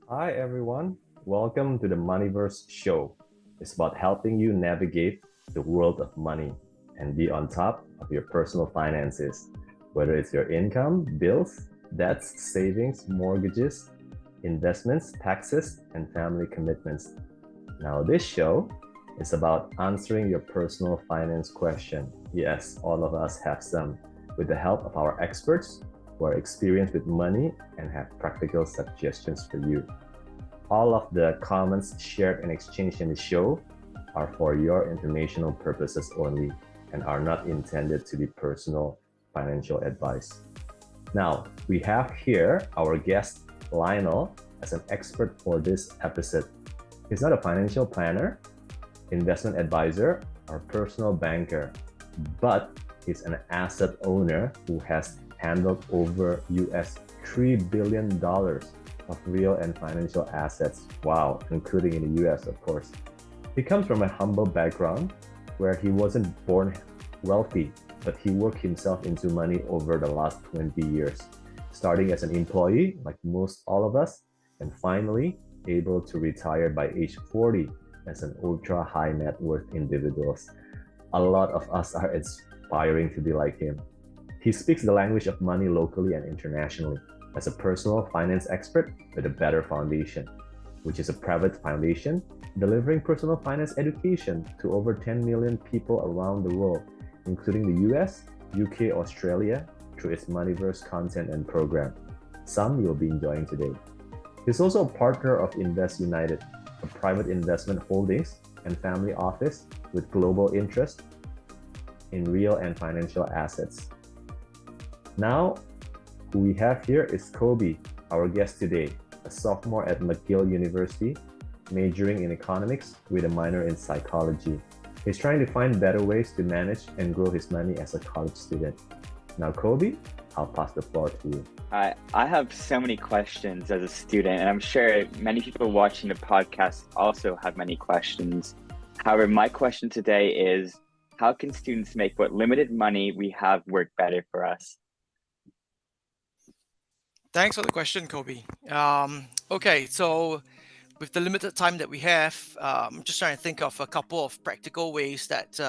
Hi, everyone. Welcome to the Moneyverse Show. It's about helping you navigate the world of money and be on top of your personal finances, whether it's your income, bills, debts, savings, mortgages, investments, taxes, and family commitments. Now, this show is about answering your personal finance question. Yes, all of us have some, with the help of our experts who are experienced with money and have practical suggestions for you. All of the comments shared and exchanged in the show are for your informational purposes only and are not intended to be personal financial advice. Now, we have here our guest, Lionel, as an expert for this episode. He's not a financial planner, investment advisor, or personal banker, but he's an asset owner who has handled over US $3 billion of real and financial assets. Wow, including in the US, of course. He comes from a humble background where he wasn't born wealthy, but he worked himself into money over the last 20 years, starting as an employee, like most all of us, and finally able to retire by age 40 as an ultra high net worth individual. A lot of us are aspiring to be like him. He speaks the language of money locally and internationally as a personal finance expert with a better foundation, which is a private foundation delivering personal finance education to over 10 million people around the world, including the US, UK, Australia, through its Moneyverse content and program. Some you'll be enjoying today. He's also a partner of Invest United, a private investment holdings and family office with global interest in real and financial assets. Now, who we have here is Coby, our guest today, a sophomore at McGill University, majoring in economics with a minor in psychology. He's trying to find better ways to manage and grow his money as a college student. Now, Coby, I'll pass the floor to you. I have so many questions as a student, and I'm sure many people watching the podcast also have many questions. However, my question today is, how can students make what limited money we have work better for us? Thanks for the question, Kobe. Okay, so with the limited time that we have, I'm just trying to think of a couple of practical ways that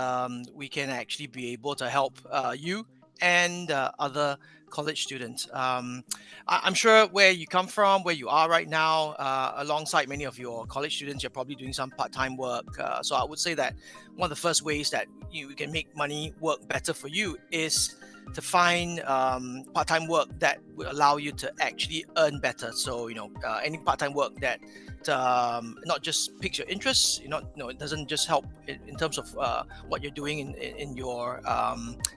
we can actually be able to help you and other college students. I'm sure where you come from, where you are right now, alongside many of your college students, you're probably doing some part-time work. So I would say that one of the first ways that you can make money work better for you is to find part-time work that will allow you to actually earn better. So any part-time work that not just piques your interests, it doesn't just help in terms of what you're doing in your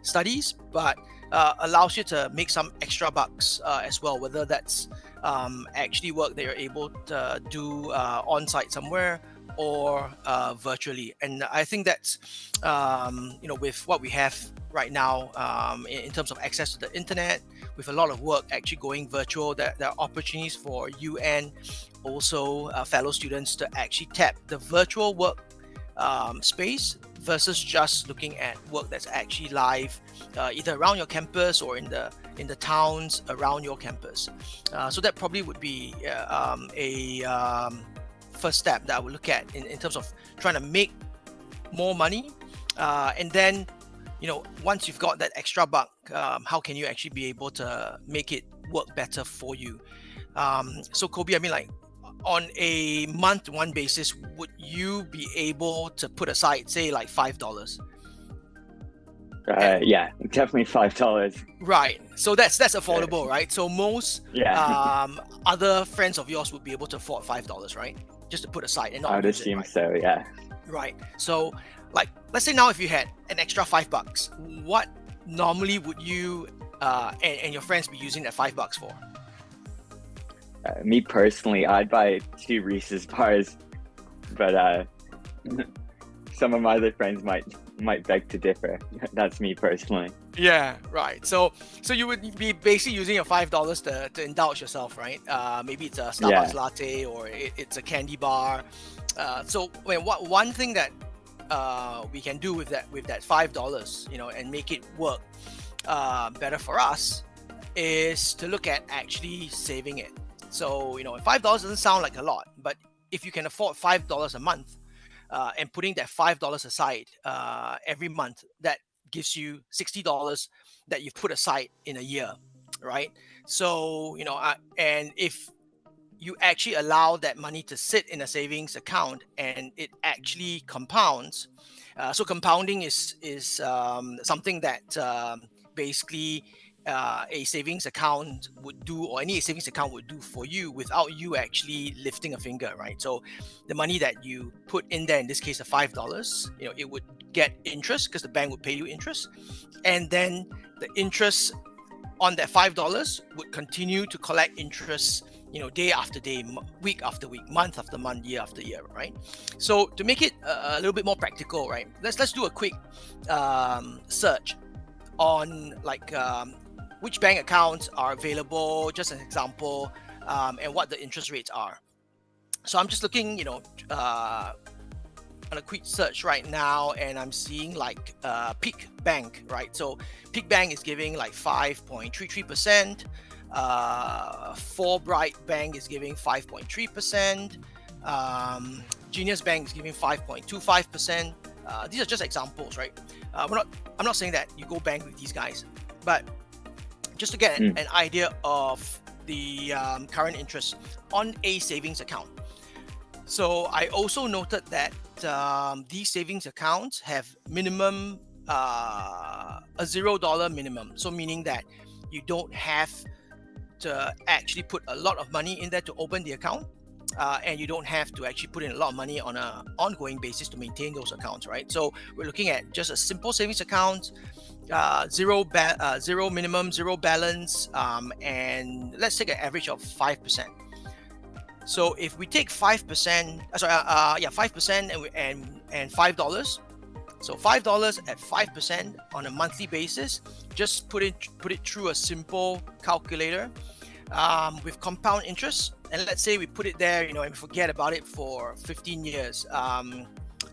studies, but allows you to make some extra bucks as well, whether that's actually work that you're able to do on-site somewhere or virtually. And I think that's with what we have right now in terms of access to the internet, with a lot of work actually going virtual, there are opportunities for you and also fellow students to actually tap the virtual work space versus just looking at work that's actually live either around your campus or in the towns around your campus. So that probably would be a first step that I would look at in terms of trying to make more money. And then, once you've got that extra buck, how can you actually be able to make it work better for you? So Kobe, I mean, like on a month-to-month basis, would you be able to put aside, say, like $5? Yeah, definitely $5. Right. So that's affordable, right? So most other friends of yours would be able to afford $5, right? Just to put aside and not I would use assume it, right? so, yeah. Right. So, like, let's say now if you had an extra $5, what normally would you and your friends be using that $5 for? Me personally, I'd buy 2 Reese's bars, but some of my other friends might beg to differ. That's me personally. Yeah, right. So you would be basically using your $5 to indulge yourself, right? Maybe it's a Starbucks latte or it's a candy bar. So one thing that we can do with that $5, and make it work better for us is to look at actually saving it. So, $5 doesn't sound like a lot, but if you can afford $5 a month, and putting that $5 aside every month, that gives you $60 that you've put aside in a year, right? So, and if you actually allow that money to sit in a savings account and it actually compounds. So compounding is something that basically a savings account would do, or any savings account would do for you without you actually lifting a finger, right? So the money that you put in there, in this case, the $5, it would get interest because the bank would pay you interest, and then the interest on that $5 would continue to collect interest, day after day, week after week, month after month, year after year, right? So to make it a little bit more practical, right? Let's do a quick search on which bank accounts are available, just an example, and what the interest rates are. So I'm just looking, on a quick search right now, and I'm seeing Peak Bank, right? So Peak Bank is giving 5.33%. Fulbright Bank is giving 5.3%. Genius Bank is giving 5.25%. These are just examples, right? I'm not saying that you go bank with these guys, but just to get an idea of the current interest on a savings account. So I also noted that these savings accounts have minimum a $0 minimum. So meaning that you don't have to actually put a lot of money in there to open the account, and you don't have to actually put in a lot of money on an ongoing basis to maintain those accounts, right? So we're looking at just a simple savings account, zero minimum, zero balance, and let's take an average of 5%. So if we take 5%, 5% and $5, so $5 at 5% on a monthly basis, just put it through a simple calculator with compound interest, and let's say we put it there, and forget about it for 15 years.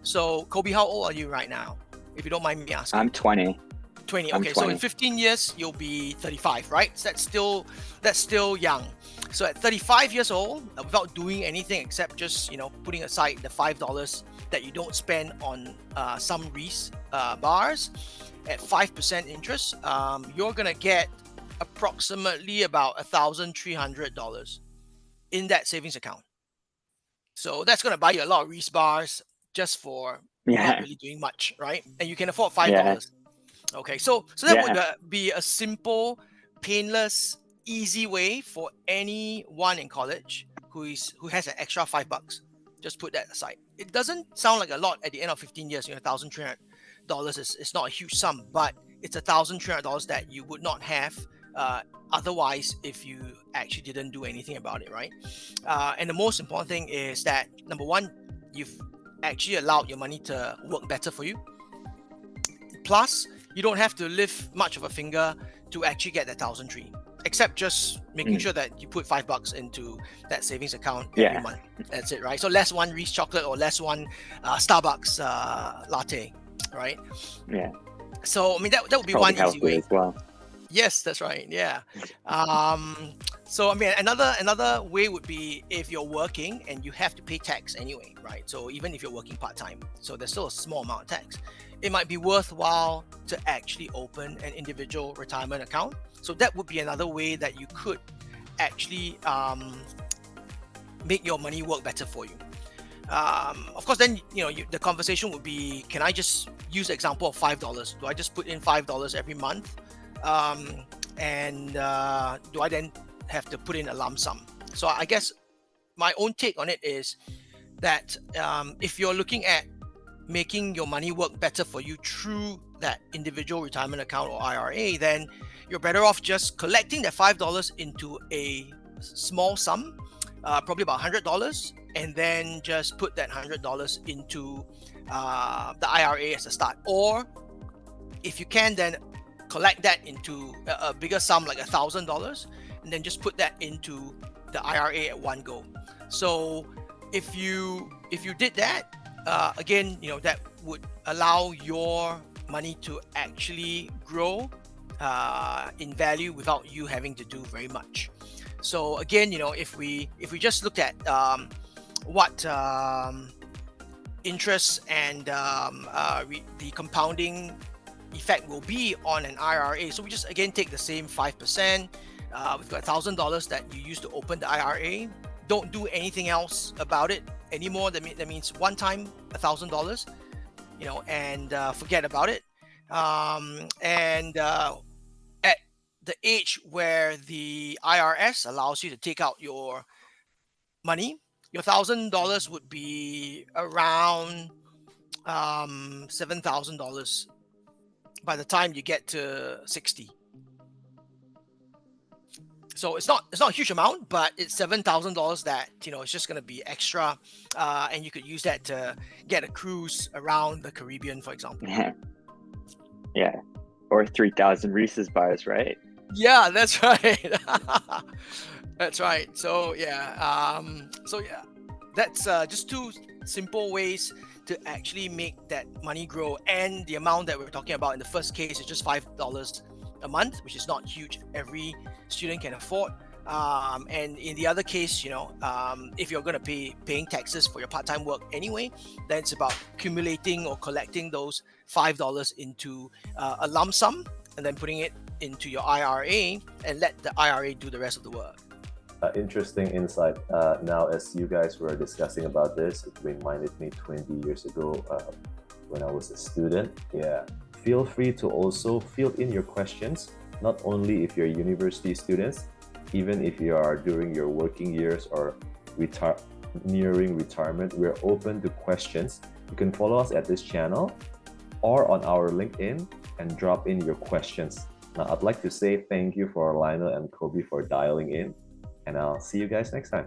So Coby, how old are you right now, if you don't mind me asking? I'm 20. 20. I'm Okay, 20. so in 15 years you'll be 35, right? So that's still young. So at 35 years old, without doing anything except just putting aside the $5 that you don't spend on some Reese bars at 5% interest, you're gonna get approximately about $1,300 in that savings account. So that's gonna buy you a lot of Reese bars just for not really doing much, right? And you can afford $5. Yeah. Okay, so that would be a simple, painless, easy way for anyone in college who has an extra $5. Just put that aside. It doesn't sound like a lot at the end of 15 years. $1,300 is not a huge sum, but it's $1,300 that you would not have otherwise if you actually didn't do anything about it, right? And the most important thing is that, number one, you've actually allowed your money to work better for you. Plus, you don't have to lift much of a finger to actually get that $1,300, except just making sure that you put $5 into that savings account every month. That's it, right? So less one Reese chocolate or less one Starbucks latte, right? Yeah. So I mean that would be Probably one easy way as well. Yes, that's right. Yeah. So I mean another way would be if you're working and you have to pay tax anyway, right? So even if you're working part-time, so there's still a small amount of tax. It might be worthwhile to actually open an individual retirement account. So that would be another way that you could actually make your money work better for you. Of course, then the conversation would be: can I just use the example of $5? Do I just put in $5 every month, and do I then have to put in a lump sum? So I guess my own take on it is that if you're looking at making your money work better for you through that individual retirement account or IRA, then you're better off just collecting that $5 into a small sum, probably about $100, and then just put that $100 into the IRA as a start. Or if you can, then collect that into a bigger sum like $1,000, and then just put that into the IRA at one go. So if you did that, again, that would allow your money to actually grow in value without you having to do very much. So again, if we just looked at what interest and the compounding effect will be on an IRA. So we just again take the same 5%. We've got $1,000 that you use to open the IRA. Don't do anything else about it anymore. That means one time $1,000, and forget about it. And at the age where the IRS allows you to take out your money, your $1,000 would be around $7,000 by the time you get to 60. So it's not a huge amount, but it's $7,000 that it's just going to be extra, and you could use that to get a cruise around the Caribbean, for example. Yeah, or 3,000 Reese's bars, right? Yeah, that's right. That's right. So that's just two simple ways to actually make that money grow. And the amount that we're talking about in the first case is just $5 a month, which is not huge. Every student can afford. And in the other case, if you're going to be paying taxes for your part-time work anyway, then it's about accumulating or collecting those $5 into a lump sum and then putting it into your IRA and let the IRA do the rest of the work. Interesting insight. Now, as you guys were discussing about this, it reminded me 20 years ago when I was a student. Yeah, feel free to also fill in your questions, not only if you're university students, even if you are during your working years or nearing retirement. We're open to questions. You can follow us at this channel or on our LinkedIn and drop in your questions. Now, I'd like to say thank you for Lionel and Coby for dialing in, and I'll see you guys next time.